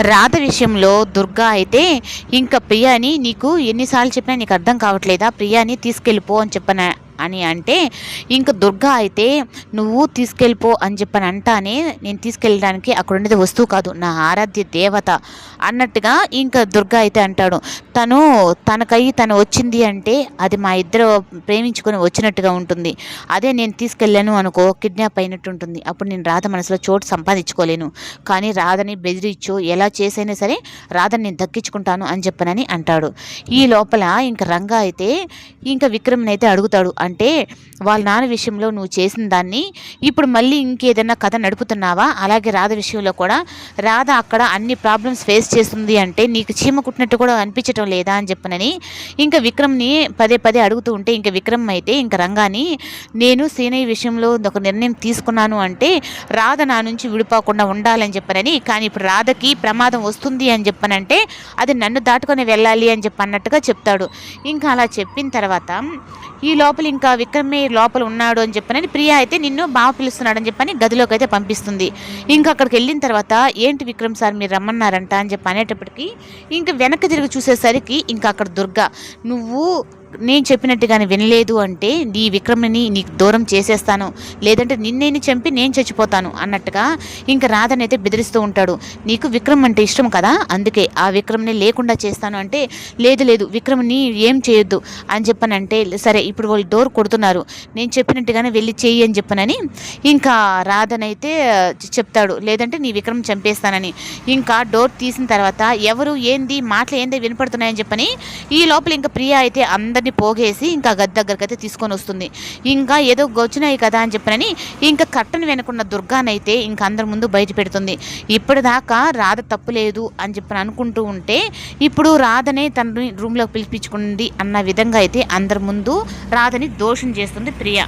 రాధ విషయంలో దుర్గా అయితే ఇంకా ప్రియాని నీకు ఎన్నిసార్లు చెప్పినా నీకు అర్థం కావట్లేదా, ప్రియాని తీసుకెళ్ళిపో అని చెప్పన అని అంటే ఇంక దుర్గా అయితే నువ్వు తీసుకెళ్ళిపో అని చెప్పని అంటానే నేను తీసుకెళ్ళడానికి అక్కడ ఉండేది వస్తువు కాదు నా ఆరాధ్య దేవత అన్నట్టుగా ఇంకా దుర్గా అయితే అంటాడు. తను వచ్చింది అంటే అది మా ఇద్దరు ప్రేమించుకొని వచ్చినట్టుగా ఉంటుంది. అదే నేను తీసుకెళ్ళాను అనుకో కిడ్నాప్ అయినట్టు ఉంటుంది. అప్పుడు నేను రాధ మనసులో చోటు సంపాదించుకోలేను. కానీ రాధని బెదిరించు ఎలా చేసైనా సరే రాధని నేను దక్కించుకుంటాను అని చెప్పనని అంటాడు. ఈ లోపల ఇంక రంగా అయితే ఇంకా విక్రమ్ని అయితే అడుగుతాడు. అంటే వాళ్ళ నాన్న విషయంలో నువ్వు చేసిన దాన్ని ఇప్పుడు మళ్ళీ ఇంకేదైనా కథ నడుపుతున్నావా? అలాగే రాధ విషయంలో కూడా రాధ అక్కడ అన్ని ప్రాబ్లమ్స్ ఫేస్ చేస్తుంది అంటే నీకు చీమ కుట్టినట్టు కూడా అనిపించటం లేదా అని చెప్పనని ఇంకా విక్రమ్ని పదే పదే అడుగుతూ ఉంటే ఇంకా విక్రమ్ అయితే ఇంకా రంగాని నేను సీనయ్య విషయంలో ఒక నిర్ణయం తీసుకున్నాను అంటే రాధ నా నుంచి విడిపోకుండా ఉండాలని చెప్పనని, కానీ ఇప్పుడు రాధకి ప్రమాదం వస్తుంది అని చెప్పనంటే అది నన్ను దాటుకొని వెళ్ళాలి అని చెప్పన్నట్టుగా చెప్తాడు. ఇంకా అలా చెప్పిన తర్వాత ఈ లోపల ఇంకా విక్రమే లోపల ఉన్నాడు అని చెప్పనని ప్రియా అయితే నిన్ను బాగా పిలుస్తున్నాడని చెప్పని గదిలోకి అయితే పంపిస్తుంది. ఇంకా అక్కడికి వెళ్ళిన తర్వాత ఏంటి విక్రమ్ సార్ మీరు రమ్మన్నారంట అని చెప్పి అనేటప్పటికీ ఇంకా వెనక్కి తిరిగి చూసేసరికి ఇంకా అక్కడ దుర్గా నువ్వు నేను చెప్పినట్టుగానే వినలేదు అంటే నీ విక్రమ్ని నీకు దూరం చేసేస్తాను, లేదంటే నిన్నేని చంపి నేను చచ్చిపోతాను అన్నట్టుగా ఇంకా రాధనైతే బెదిరిస్తూ ఉంటాడు. నీకు విక్రమ్ అంటే ఇష్టం కదా, అందుకే ఆ విక్రమ్ని లేకుండా చేస్తాను అంటే లేదు విక్రమ్ని ఏం చేయొద్దు అని చెప్పనంటే సరే ఇప్పుడు వాళ్ళు డోర్ కొడుతున్నారు నేను చెప్పినట్టుగానే వెళ్ళి చెయ్యి అని చెప్పనని ఇంకా రాధనైతే చెప్తాడు. లేదంటే నీ విక్రమ్ చంపేస్తానని. ఇంకా డోర్ తీసిన తర్వాత ఎవరు ఏంది మాటలు ఏంది వినపడుతున్నాయని చెప్పని ఈ లోపల ఇంకా ప్రియా అయితే అందరినీ పోగేసి ఇంకా గది దగ్గరికి అయితే తీసుకొని వస్తుంది. ఇంకా ఏదో గొచ్చినాయి కదా అని చెప్పనని ఇంకా కట్టను వెనుకున్న దుర్గానైతే ఇంకా అందరి ముందు బయట పెడుతుంది. ఇప్పటిదాకా రాధ తప్పు లేదు అని చెప్పని అనుకుంటూ ఉంటే ఇప్పుడు రాధనే తన రూమ్లోకి పిలిపించుకుంది అన్న విధంగా అయితే అందరి ముందు రాధని దోషం చేస్తుంది ప్రియా.